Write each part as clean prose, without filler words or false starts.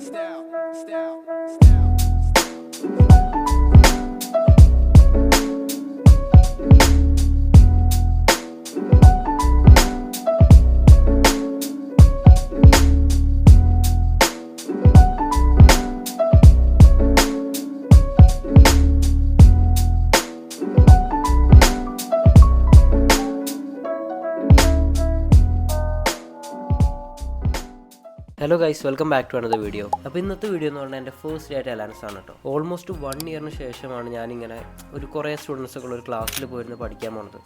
Hello guys, welcome back to another video. അപ്പോൾ ഇന്നത്തെ video എന്ന് പറഞ്ഞാൽ എൻ്റെ ഫസ്റ്റ് ഡേ ആയിട്ട് അലയൻസ് ആണ് കേട്ടോ. ഓൾമോസ്റ്റ് 1 ഇയറിന് ശേഷമാണ് ഞാനിങ്ങനെ കുറേ സ്റ്റുഡൻസൊക്കെ ഉള്ള ഒരു ക്ലാസ്സിൽ പോയിരുന്ന് പഠിക്കാൻ പോണത്.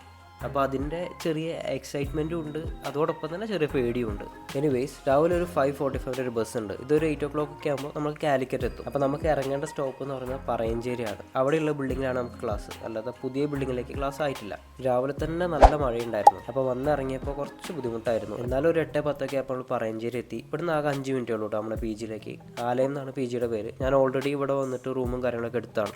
അപ്പോൾ അതിൻ്റെ ചെറിയ എക്സൈറ്റ്മെൻറ്റും ഉണ്ട്, അതോടൊപ്പം തന്നെ ചെറിയ പേടിയും ഉണ്ട്. എനിവേസ്, രാവിലെ ഒരു 5:45 ഒരു ബസ് ഉണ്ട്. ഇതൊരു 8 o'clock ഒക്കെ ആകുമ്പോൾ നമ്മൾ കാലിക്കറ്റ് എത്തും. അപ്പോൾ നമുക്ക് ഇറങ്ങേണ്ട സ്റ്റോപ്പ് എന്ന് പറയുന്നത് പറയഞ്ചേരിയാണ്. അവിടെയുള്ള ബിൽഡിങ്ങിലാണ് നമുക്ക് ക്ലാസ്, അല്ലാതെ പുതിയ ബിൽഡിങ്ങിലേക്ക് ക്ലാസ് ആയിട്ടില്ല. രാവിലെ തന്നെ നല്ല മഴയുണ്ടായിരുന്നു. അപ്പോൾ വന്നിറങ്ങിയപ്പോൾ കുറച്ച് ബുദ്ധിമുട്ടായിരുന്നു. എന്നാലും ഒരു 8:10 ആയപ്പോൾ പറയഞ്ചേരി എത്തി. ഇവിടുന്ന് ആകെ 5 മിനിറ്റേ ഉള്ളൂ കേട്ടോ നമ്മുടെ PG യിലേക്ക്. ആലയം എന്നാണ് PG യുടെ പേര്. ഞാൻ ഓൾറെഡി ഇവിടെ വന്നിട്ട് റൂമും കാര്യങ്ങളൊക്കെ എടുത്താണ്.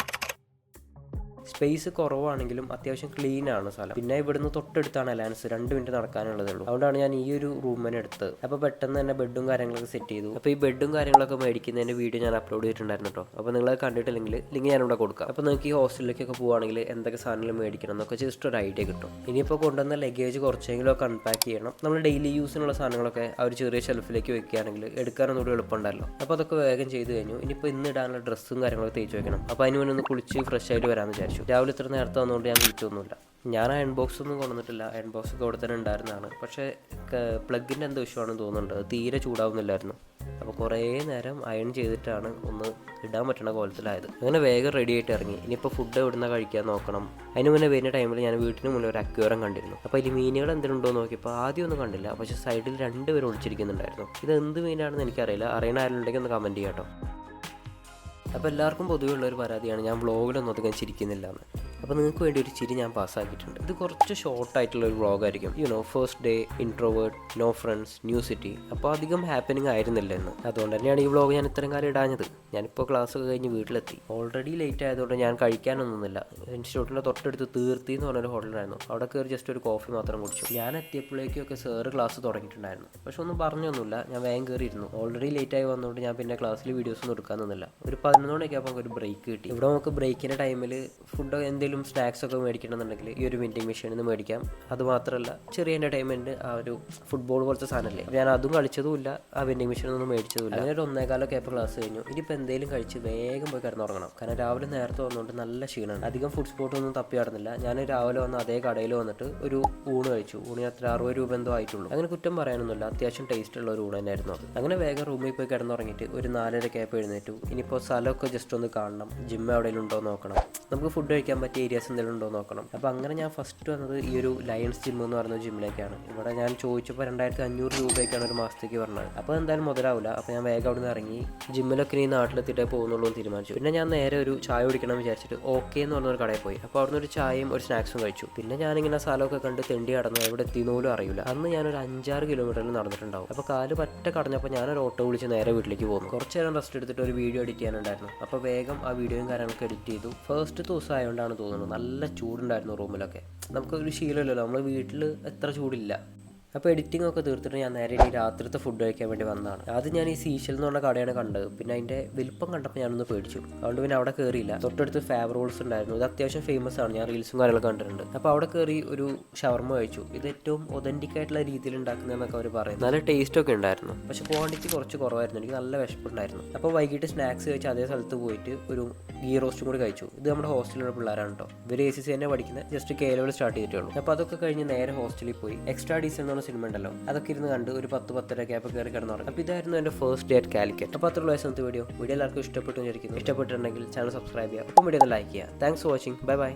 സ്പേസ് കുറവാണെങ്കിലും അത്യാവശ്യം ക്ലീൻ ആണ് സ്ഥലം. പിന്നെ ഇവിടുന്ന് തൊട്ടടുത്താണ് അലയൻസ്, 2 മിനിറ്റ് നടക്കാനുള്ളതേ ഉള്ളൂ. അതുകൊണ്ടാണ് ഞാൻ ഈ ഒരു റൂമിനെ എടുത്തത്. അപ്പോൾ പെട്ടെന്ന് തന്നെ ബെഡും കാര്യങ്ങളൊക്കെ സെറ്റ് ചെയ്തു. അപ്പോൾ ഈ ബെഡും കാര്യങ്ങളൊക്കെ മേടിക്കുന്നതിൻ്റെ വീഡിയോ ഞാൻ അപ്ലോഡ് ചെയ്തിട്ടുണ്ടായിരുന്നു കേട്ടോ. അപ്പോൾ നിങ്ങൾ കണ്ടിട്ടില്ലെങ്കിൽ ലിങ്ക് ഞാനിവിടെ കൊടുക്കാം. അപ്പോൾ നിങ്ങൾക്ക് ഈ ഹോസ്റ്റലിലേക്കൊക്കെ പോകുകയാണെങ്കിൽ എന്തൊക്കെ സാധനങ്ങൾ മേടിക്കണം എന്നൊക്കെ ജസ്റ്റ് ഒരു ഐഡിയ കിട്ടും. ഇനിയിപ്പോൾ കൊണ്ടുവന്ന ലഗേജ് കുറച്ചെങ്കിലും ഒക്കെ അൺപാക്ക് ചെയ്യണം. നമ്മൾ ഡെയിലി യൂസിനുള്ള സാധനങ്ങളൊക്കെ ആ ഒരു ചെറിയ ഷെൽഫിലേക്ക് വെക്കുകയാണെങ്കിൽ എടുക്കാനൊന്നും കൂടി എളുപ്പമുണ്ടല്ലോ. അപ്പോൾ അതൊക്കെ വേഗം ചെയ്ത് കഴിഞ്ഞു. ഇനിയിപ്പോൾ ഇന്ന് ഇടാനുള്ള ഡ്രസ്സും കാര്യങ്ങളൊക്കെ തേച്ച് വെക്കണം. അപ്പോൾ അതിന് മുന്നേ ഒന്ന് കുളിച്ച് ഫ്രഷ് ആയിട്ട് വരാമെന്ന് വിചാരിച്ചു. രാവിലെ ഇത്ര നേരത്തെ വന്നുകൊണ്ട് ഞാൻ കുളിച്ചൊന്നുമില്ല. ഞാൻ അയൺ ബോക്സ് ഒന്നും കൊണ്ടുവന്നിട്ടില്ല. അയൺ ബോക്സ് ഒക്കെ ഇവിടെ തന്നെ ഉണ്ടായിരുന്നതാണ്. പക്ഷേ പ്ലഗിൻ്റെ എന്തോ ഇഷ്യൂ ആണെന്ന് തോന്നുന്നുണ്ട്. തീരെ ചൂടാവുന്നില്ലായിരുന്നു. അപ്പോൾ കുറേ നേരം അയൺ ചെയ്തിട്ടാണ് ഒന്ന് ഇടാൻ പറ്റുന്ന കോലത്തിലായത്. അങ്ങനെ വേഗം റെഡി ആയിട്ട് ഇറങ്ങി. ഇനിയിപ്പോൾ ഫുഡ് എവിടുന്ന കഴിക്കാൻ നോക്കണം. അതിന് മുന്നേ വരുന്ന ടൈമിൽ ഞാൻ വീട്ടിന് മുന്നിൽ ഒരു അക്വേറിയം കണ്ടിരുന്നു. അപ്പോൾ അതിൽ മീനുകൾ എന്തെങ്കിലും ഉണ്ടോ എന്ന് നോക്കിയപ്പോൾ ആദ്യം ഒന്നും കണ്ടില്ല. പക്ഷേ സൈഡിൽ 2 പേര് ഒളിച്ചിരിക്കുന്നുണ്ടായിരുന്നു. ഇത് എന്ത് മീനാണെന്ന് എനിക്കറിയില്ല. അറിയണ ആരുണ്ടെങ്കിൽ ഒന്ന് കമൻറ്റ് ചെയ്യാം കേട്ടോ. അപ്പോൾ എല്ലാവർക്കും പൊതുവെ ഉള്ളൊരു പരാതിയാണ് ഞാൻ വ്ളോഗിലൊന്നും അധികം ചിരിക്കുന്നില്ല എന്ന്. അപ്പോൾ നിങ്ങൾക്ക് വേണ്ടി ഒരു ചിരി ഞാൻ പാസ്സാക്കിയിട്ടുണ്ട്. ഇത് കുറച്ച് ഷോർട്ടായിട്ടുള്ളൊരു വ്ളോഗായിരിക്കും. First day, introvert, no friends, new city. അപ്പോൾ അധികം ഹാപ്പനിങ് ആയിരുന്നില്ല എന്ന്. അതുകൊണ്ട് തന്നെയാണ് ഈ വ്ളോഗ് ഞാൻ ഇത്രയും കാലം ഇടാഞ്ഞത്. ഞാനിപ്പോൾ ക്ലാസ്സൊക്കെ കഴിഞ്ഞ് വീട്ടിലെത്തി. ഓൾറെഡി ലേറ്റ് ആയതുകൊണ്ട് ഞാൻ കഴിക്കാനൊന്നുമില്ല. ഇൻസ്റ്റിറ്റ്യൂട്ടിൻ്റെ തൊട്ടടുത്ത് തീർത്തി എന്ന് പറഞ്ഞൊരു ഹോട്ടലായിരുന്നു. അവിടെ കയറി ജസ്റ്റ് ഒരു കോഫി മാത്രം കുടിച്ചു. ഞാൻ എത്തിയപ്പോഴേക്കൊക്കെ സാറ് ക്ലാസ് തുടങ്ങിയിട്ടുണ്ടായിരുന്നു. പക്ഷെ ഒന്നും പറഞ്ഞൊന്നുമില്ല. ഞാൻ വേഗം കയറിയിരുന്നു. ഓൾറെഡി ലേറ്റ് ആയി വന്നുകൊണ്ട് ഞാൻ പിന്നെ ക്ലാസ്സിൽ വീഡിയോസ് ഒന്നും എടുക്കാൻ നിന്നില്ല. ഒരു 11 മണിയൊക്കെ ആകുമ്പോൾ ഒരു ബ്രേക്ക് കിട്ടി. ഇവിടെ നമുക്ക് ബ്രേക്കിൻ്റെ ടൈമിൽ ഫുഡ് എന്തെങ്കിലും സ്നാക്സ് ഒക്കെ മേടിക്കണമെന്നുണ്ടെങ്കിൽ ഈ ഒരു വെൻഡിങ് മെഷീനിൽ നിന്ന് മേടിക്കാം. അതുമാത്രമല്ല ചെറിയ എൻ്റർടൈൻമെൻറ്റ്, ആ ഒരു ഫുട്ബോൾ പോലത്തെ സാധനമല്ലേ, ഞാൻ അതും കളിച്ചതുമില്ല, ആ വെൻഡിങ് മെഷീനിൽ ഒന്നും മേടിച്ചതുമില്ല. അങ്ങനെ ഒരു 1:15 ആയപ്പോൾ ക്ലാസ് കഴിഞ്ഞു. ഇനിയിപ്പോൾ എന്തെങ്കിലും കഴിച്ച് വേഗം പോയി കിടന്നുറങ്ങണം. കാരണം രാവിലെ നേരത്തെ വന്നുകൊണ്ട് നല്ല ക്ഷീണമാണ്. അധികം ഫുഡ് സ്പോട്ടൊന്നും തപ്പി നടന്നില്ല. ഞാൻ രാവിലെ വന്ന് അതേ കടയിൽ വന്നിട്ട് ഒരു ഊണ് കഴിച്ചു. ഊണിന് അത്ര 60 രൂപ എന്തോ ആയിട്ടുള്ളൂ. അങ്ങനെ കുറ്റം പറയാനൊന്നുമില്ല. അത്യാവശ്യം ടേസ്റ്റ് ഉള്ള ഒരു ഊണ് തന്നെയായിരുന്നു അത്. അങ്ങനെ വേഗം റൂമിൽ പോയി കിടന്നുറങ്ങിയിട്ട് ഒരു 4:30 ആയപ്പോൾ എഴുന്നേറ്റു. ഇനിയിപ്പോൾ സ്ഥലമൊക്കെ ജസ്റ്റ് ഒന്ന് കാണണം. ജിമ്മ് എവിടെയെങ്കിലും ഉണ്ടോ നോക്കണം. നമുക്ക് ഫുഡ് കഴിക്കാൻ പറ്റിയ ഏരിയാസ് എന്തെങ്കിലും ഉണ്ടോ നോക്കണം. അപ്പോൾ അങ്ങനെ ഞാൻ ഫസ്റ്റ് വന്നത് ഈ ഒരു ലയൺസ് ജിം എന്ന് പറയുന്ന ജിമ്മിലേക്കാണ്. ഇവിടെ ഞാൻ ചോദിച്ചപ്പോൾ 2500 രൂപയ്ക്കാണ് ഒരു മാസത്തേക്ക് പറഞ്ഞത്. അപ്പോൾ എന്തായാലും മുതലാവില്ല. അപ്പോൾ ഞാൻ വേഗം അവിടെ നിന്ന് ഇറങ്ങി ജിമ്മിലൊക്കെ ഈ നാട്ടിലെത്തിയിട്ടേ പോകുന്നുള്ളൂ എന്ന് തീരുമാനിച്ചു. പിന്നെ ഞാൻ നേരെ ഒരു ചായ കുടിക്കണം എന്ന് വിചാരിച്ചിട്ട് ഓക്കെ എന്ന് പറഞ്ഞൊരു കടയിൽ പോയി. അപ്പോൾ അവിടെ നിന്ന് ഒരു ചായയും ഒരു സ്നാക്സും കഴിച്ചു. പിന്നെ ഞാനിങ്ങനെ സ്ഥലമൊക്കെ കണ്ട് തെണ്ടി കടന്നു. എവിടെ എത്തിയെന്ന് പോലും അറിയില്ല. അന്ന് ഞാനൊരു 5-6 കിലോമീറ്ററിൽ നടന്നിട്ടുണ്ടാവും. അപ്പോൾ കാല് പറ്റ കടഞ്ഞപ്പോൾ ഞാനൊരു ഓട്ടോ വിളിച്ച് നേരെ വീട്ടിലേക്ക് പോകുന്നു. കുറച്ച് നേരം റെസ്റ്റ് എടുത്തിട്ട് ഒരു വീഡിയോ എഡിറ്റ് ചെയ്യാനുണ്ടായിരുന്നു. അപ്പോൾ വേഗം ആ വീഡിയോയും കാര്യങ്ങളൊക്കെ എഡിറ്റ് ചെയ്തു. ഫസ്റ്റ് ദിവസം ആയതുകൊണ്ടാണ് തോന്നുന്നു നല്ല ചൂടുണ്ടായിരുന്നു റൂമിലൊക്കെ. നമുക്കൊരു ശീലമില്ലല്ലോ, നമ്മൾ വീട്ടിൽ എത്ര ചൂടില്ല. അപ്പോൾ എഡിറ്റിംഗ് ഒക്കെ തീർത്തിട്ട് ഞാൻ നേരെ ഈ രാത്രിത്തെ ഫുഡ് കഴിക്കാൻ വേണ്ടി വന്നതാണ്. ആദ്യം ഞാൻ ഈ സീഷൽ എന്ന് പറഞ്ഞ കടയാണ് കണ്ടത്. പിന്നെ അതിൻ്റെ വലിപ്പം കണ്ടപ്പോൾ ഞാനൊന്ന് പേടിച്ചു. അതുകൊണ്ട് പിന്നെ അവിടെ കയറിയില്ല. തൊട്ടടുത്ത് ഫാബ് റോൾസ് ഉണ്ടായിരുന്നു. ഇത് അത്യാവശ്യം ഫേമസ് ആണ്, ഞാൻ റീൽസും കാര്യങ്ങളൊക്കെ കണ്ടിട്ടുണ്ട്. അപ്പോൾ അവിടെ കയറി ഒരു ഷവർമ കഴിച്ചു. ഇത് ഏറ്റവും ഒതൻറ്റിക് ആയിട്ടുള്ള രീതിയിൽ ഉണ്ടാക്കുന്നതെന്നൊക്കെ അവർ പറയും. നല്ല ടേസ്റ്റൊക്കെ ഉണ്ടായിരുന്നു. പക്ഷേ ക്വാണ്ടിറ്റി കുറച്ച് കുറവായിരുന്നു. എനിക്ക് നല്ല വിശപ്പുണ്ടായിരുന്നു. അപ്പോൾ വൈകിട്ട് സ്നാക്സ് കഴിച്ച് അതേ സ്ഥലത്ത് പോയിട്ട് ഒരു ഗീ റോസ്റ്റും കൂടി കഴിച്ചു. ഇത് നമ്മുടെ ഹോസ്റ്റലിലുള്ള പിള്ളേരാണ് കേട്ടോ. ഇവർ ACC തന്നെ പഠിക്കുന്നത്. ജസ്റ്റ് KL സ്റ്റാർട്ട് ചെയ്തിട്ടുള്ളൂ. അപ്പോൾ അതൊക്കെ കഴിഞ്ഞ് നേരെ ഹോസ്റ്റലിൽ പോയി. എക്സ്ട്രാ ഡീസൻ്റ് സിനിമ ഉണ്ടല്ലോ, അതൊക്കെ ഇരുന്ന് കണ്ട് ഒരു 10-10:30 ആയപ്പോൾ കയറി കിടന്നുറങ്ങി. അപ്പോൾ ഇതായിരുന്നു എൻ്റെ ഫസ്റ്റ് ഡേ അറ്റ് കാലിക്കറ്റ്. അപ്പോൾ അത്രയുള്ള ദിവസത്തെ വീഡിയോ എല്ലാവർക്കും ഇഷ്ടപ്പെട്ടു വിചാരിക്കുന്നു. ഇഷ്ടപ്പെട്ടിട്ടുണ്ടെങ്കിൽ ചാനൽ സബ്സ്ക്രൈബ് ചെയ്യുക. അപ്പം വീഡിയോ ഒന്ന് ലൈക്ക് ചെയ്യുക. Thanks for watching. Bye bye.